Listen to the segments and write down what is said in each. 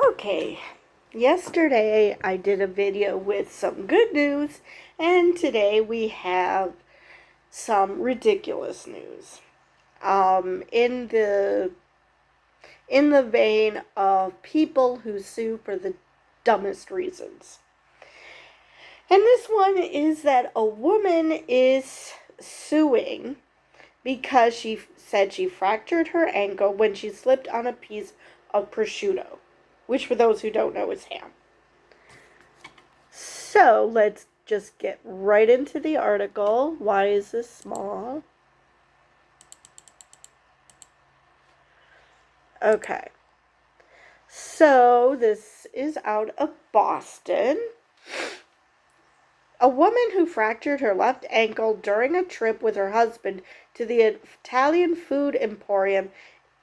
Okay, yesterday I did a video with some good news, and today we have some ridiculous news. In the vein of people who sue for the dumbest reasons. And this one is that a woman is suing because she said she fractured her ankle when she slipped on a piece of prosciutto, which for those who don't know is ham. So let's just get right into the article. Why is this small? Okay. So this is out of Boston. A woman who fractured her left ankle during a trip with her husband to the Italian food emporium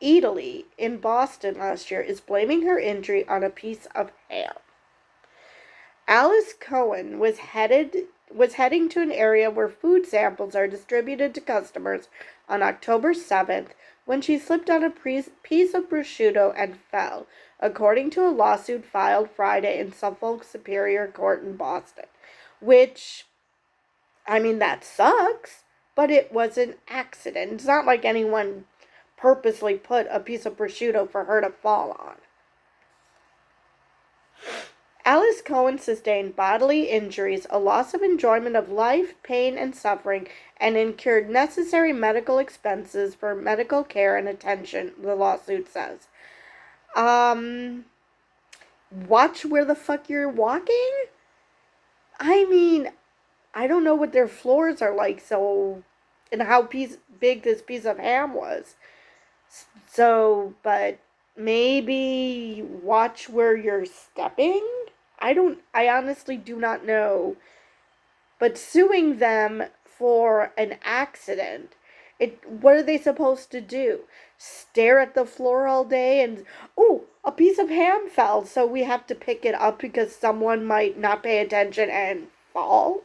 Eataly in Boston last year is blaming her injury on a piece of ham. Alice Cohen was heading to an area where food samples are distributed to customers on October 7th when she slipped on a piece of prosciutto and fell, according to a lawsuit filed Friday in Suffolk Superior Court in Boston. Which, I mean, that sucks, but it was an accident. It's not like anyone purposely put a piece of prosciutto for her to fall on. Alice Cohen sustained bodily injuries, a loss of enjoyment of life, pain, and suffering, and incurred necessary medical expenses for medical care and attention, the lawsuit says. Watch where the fuck you're walking? I mean, I don't know what their floors are like, and how big this piece of ham was. So, but maybe watch where you're stepping? I honestly do not know. But suing them for an accident, what are they supposed to do? Stare at the floor all day and, a piece of ham fell, so we have to pick it up because someone might not pay attention and fall?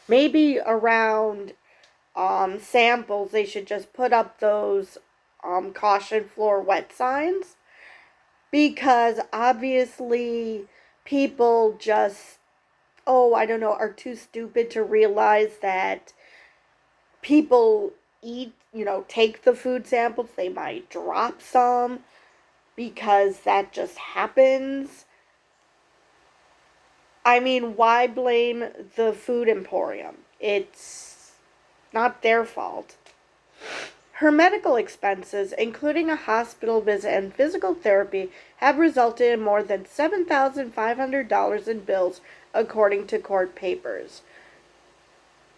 Maybe around samples, they should just put up those caution floor wet signs, because obviously people just, I don't know, are too stupid to realize that people take the food samples. They might drop some because that just happens. I mean, why blame the food emporium? It's not their fault. Her medical expenses, including a hospital visit and physical therapy, have resulted in more than $7,500 in bills, according to court papers.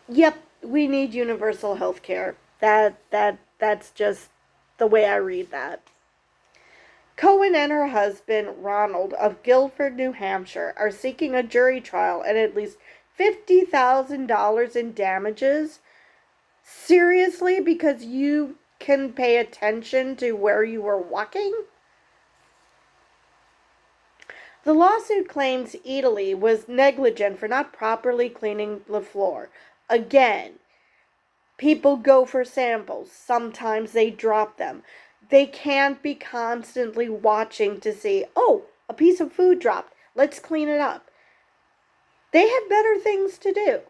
Yep, we need universal health care. That's just the way I read that. Cohen and her husband, Ronald, of Guilford, New Hampshire, are seeking a jury trial and at least $50,000 in damages. Seriously? Because you can pay attention to where you were walking? The lawsuit claims Eataly was negligent for not properly cleaning the floor. Again, people go for samples. Sometimes they drop them. They can't be constantly watching to see, a piece of food dropped. Let's clean it up. They have better things to do.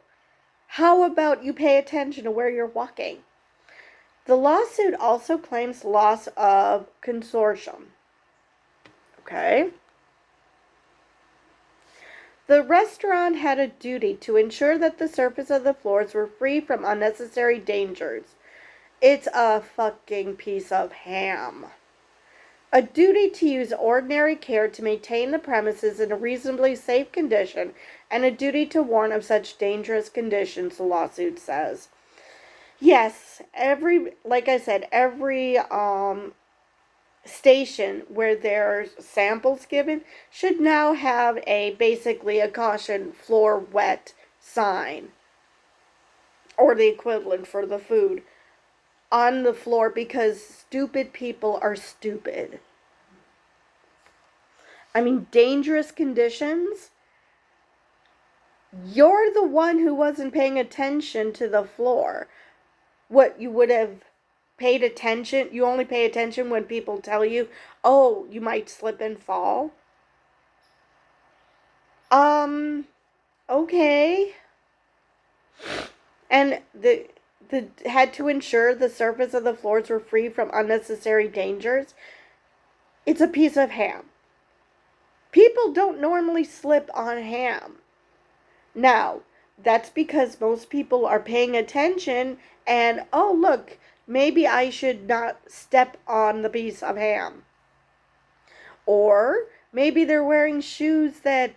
How about you pay attention to where you're walking? The lawsuit also claims loss of consortium. Okay. The restaurant had a duty to ensure that the surface of the floors were free from unnecessary dangers. It's a fucking piece of ham. A duty to use ordinary care to maintain the premises in a reasonably safe condition, and a duty to warn of such dangerous conditions, the lawsuit says. Yes, every station where there's samples given should now have basically a caution floor wet sign, or the equivalent for the food, on the floor, because stupid people are stupid. I mean, dangerous conditions? You're the one who wasn't paying attention to the floor. What, you would have paid attention. You only pay attention when people tell you, oh, you might slip and fall. Okay. And the had to ensure the surface of the floors were free from unnecessary dangers. It's a piece of ham. People don't normally slip on ham. Now, that's because most people are paying attention and, oh, look, maybe I should not step on the piece of ham. Or maybe they're wearing shoes that,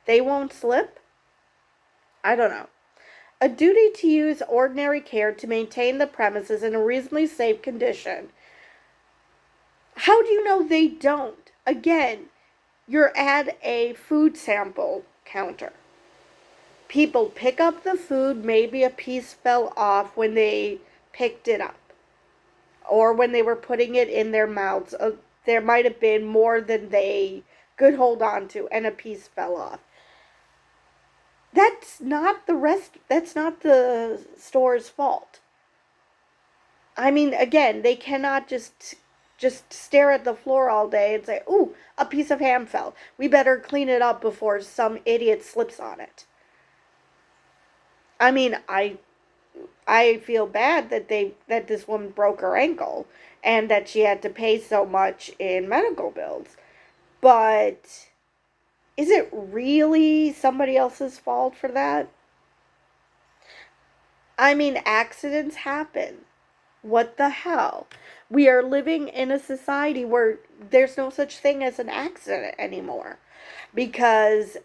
they won't slip. I don't know. A duty to use ordinary care to maintain the premises in a reasonably safe condition. How do you know they don't? Again, you're at a food sample counter. People pick up the food, maybe a piece fell off when they picked it up. Or when they were putting it in their mouths. There might have been more than they could hold on to, and a piece fell off. That's not the store's fault. I mean, again, they cannot just stare at the floor all day and say, ooh, a piece of ham fell. We better clean it up before some idiot slips on it. I mean, I feel bad that this woman broke her ankle and that she had to pay so much in medical bills. But is it really somebody else's fault for that? I mean, accidents happen. What the hell? We are living in a society where there's no such thing as an accident anymore. Because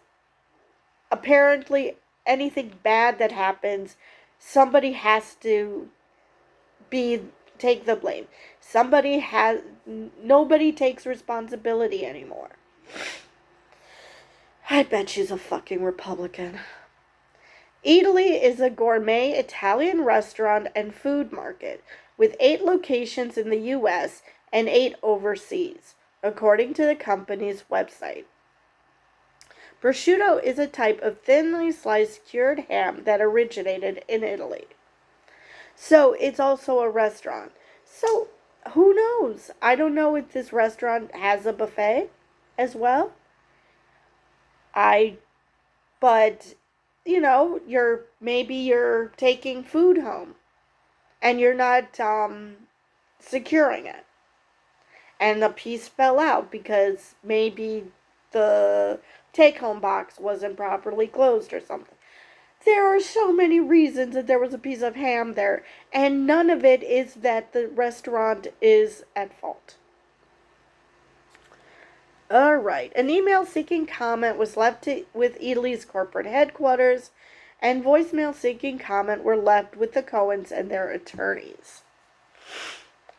apparently anything bad that happens, somebody has to take the blame. Nobody takes responsibility anymore. I bet she's a fucking Republican. Eataly is a gourmet Italian restaurant and food market with 8 locations in the U.S. and 8 overseas, according to the company's website. Prosciutto is a type of thinly sliced cured ham that originated in Italy. So it's also a restaurant. So who knows? I don't know if this restaurant has a buffet as well. But you're taking food home and you're not securing it. And the piece fell out because maybe the take-home box wasn't properly closed or something. There are so many reasons that there was a piece of ham there, and none of it is that the restaurant is at fault. Alright, an email seeking comment was left with Eataly's corporate headquarters, and voicemail seeking comment were left with the Cohens and their attorneys.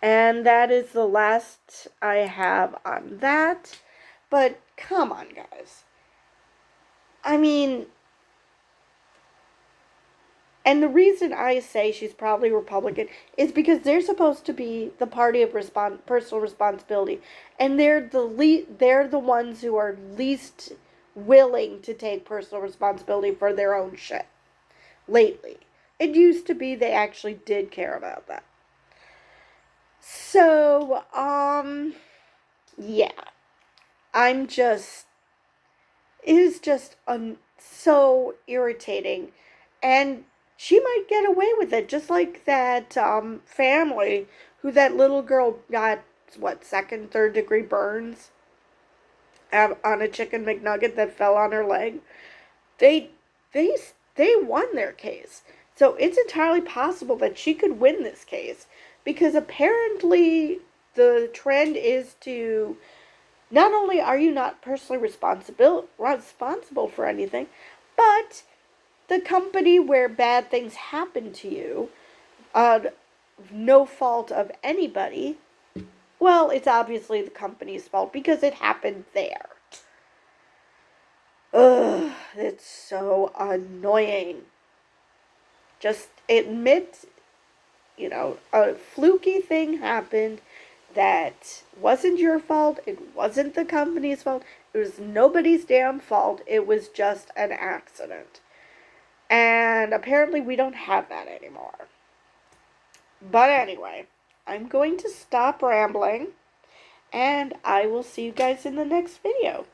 And that is the last I have on that. But come on, guys. I mean, and the reason I say she's probably Republican is because they're supposed to be the party of personal responsibility, and they're the ones who are least willing to take personal responsibility for their own shit. Lately, it used to be they actually did care about that. So, yeah, it is just so irritating, and she might get away with it, just like that family who that little girl got, second, third degree burns on a chicken McNugget that fell on her leg. They won their case. So it's entirely possible that she could win this case, because apparently the trend is to, not only are you not personally responsible for anything, but the company where bad things happen to you, no fault of anybody, well, it's obviously the company's fault because it happened there. Ugh, it's so annoying. Just admit, a fluky thing happened that wasn't your fault, it wasn't the company's fault, it was nobody's damn fault, it was just an accident. And apparently we don't have that anymore. But anyway, I'm going to stop rambling, and I will see you guys in the next video.